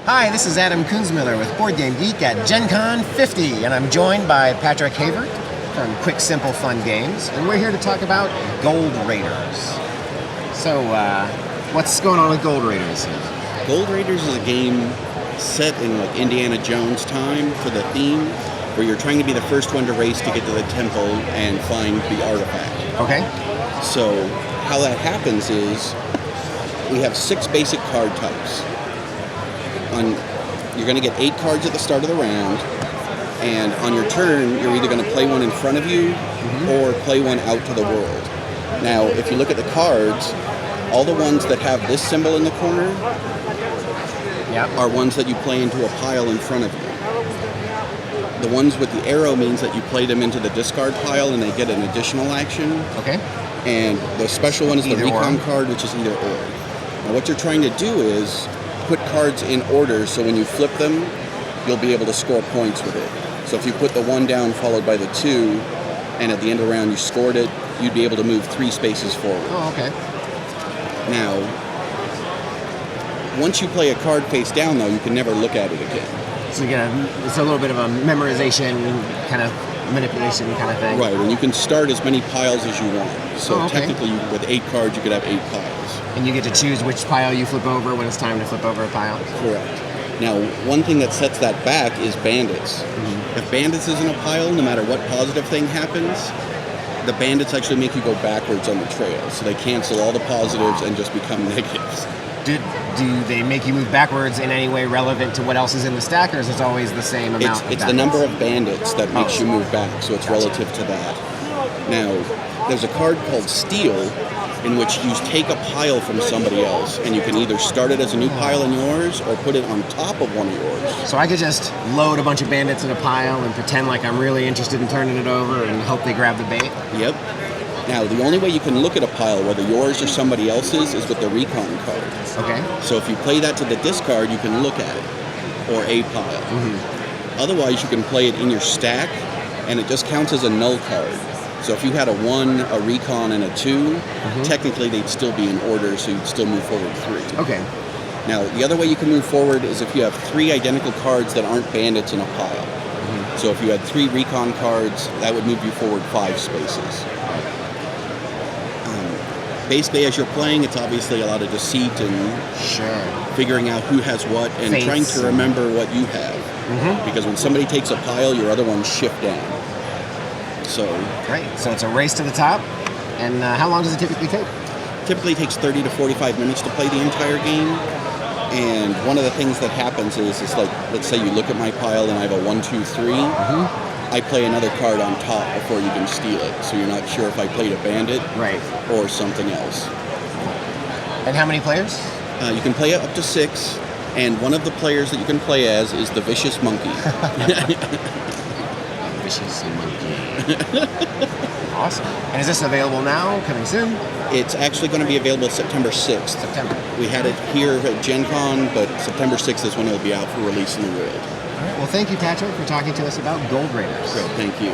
Hi, this is Adam Kunzmiller with Board Game Geek at Gen Con 50, and I'm joined by Patrick Havert from Quick Simple Fun Games, and we're here to talk about Gold Raiders. So, what's going on with Gold Raiders? Gold Raiders is a game set in like Indiana Jones time for the theme, where you're trying to be the first one to race to get to the temple and find the artifact. Okay. So how that happens is we have 6 basic card types. You're going to get 8 cards at the start of the round, and on your turn, you're either going to play one in front of you or play one out to the world. Now, if you look at the cards, all the ones that have this symbol in the corner are ones that you play into a pile in front of you. The ones with the arrow means that you play them into the discard pile and they get an additional action. Okay. And the special one is the Either recon or. card, which is either or. Now, what you're trying to do is put cards in order so when you flip them, you'll be able to score points with it. So if you put the 1 down followed by the 2, and at the end of the round you scored it, you'd be able to move 3 spaces forward. Oh, okay. Now, once you play a card face down, though, you can never look at it again. So it's a little bit of a memorization, kind of manipulation kind of thing. Right, and you can start as many piles as you want. So technically, with 8 cards, you could have 8 piles. And you get to choose which pile you flip over when it's time to flip over a pile? Correct. Now, one thing that sets that back is Bandits. If Bandits is in a pile, no matter what positive thing happens, the Bandits actually make you go backwards on the trail. So they cancel all the positives and just become negatives. Do they make you move backwards in any way relevant to what else is in the stack, or is it always the same amount? It's the number of bandits that makes you move back, so it's relative to that. Now, there's a card called Steal, in which you take a pile from somebody else, and you can either start it as a new pile in yours, or put it on top of one of yours. So I could just load a bunch of bandits in a pile and pretend like I'm really interested in turning it over and hope they grab the bait? Yep. Now, the only way you can look at a pile, whether yours or somebody else's, is with the recon card. Okay. So if you play that to the discard, you can look at it, or a pile. Otherwise, you can play it in your stack, and it just counts as a null card. So if you had a 1, a recon, and a 2, technically they'd still be in order, so you'd still move forward 3. Okay. Now, the other way you can move forward is if you have 3 identical cards that aren't bandits in a pile. So if you had 3 recon cards, that would move you forward 5 spaces. Basically, as you're playing, it's obviously a lot of deceit and figuring out who has what and trying to remember what you have. Because when somebody takes a pile, your other ones shift down. So Great. So it's a race to the top. And how long does it typically take? Typically takes 30 to 45 minutes to play the entire game. And one of the things that happens is like, let's say you look at my pile and I have a 1, 2, 3. I play another card on top before you can steal it, so you're not sure if I played a bandit or something else. And how many players? You can play up to 6, and one of the players that you can play as is the Vicious Monkey. Vicious Monkey. Awesome. And is this available now, coming soon? It's actually going to be available September 6th. We had it here at Gen Con, but September 6th is when it'll be out for release in the world. All right. Well, thank you, Patrick, for talking to us about Gold Raiders. Great, thank you.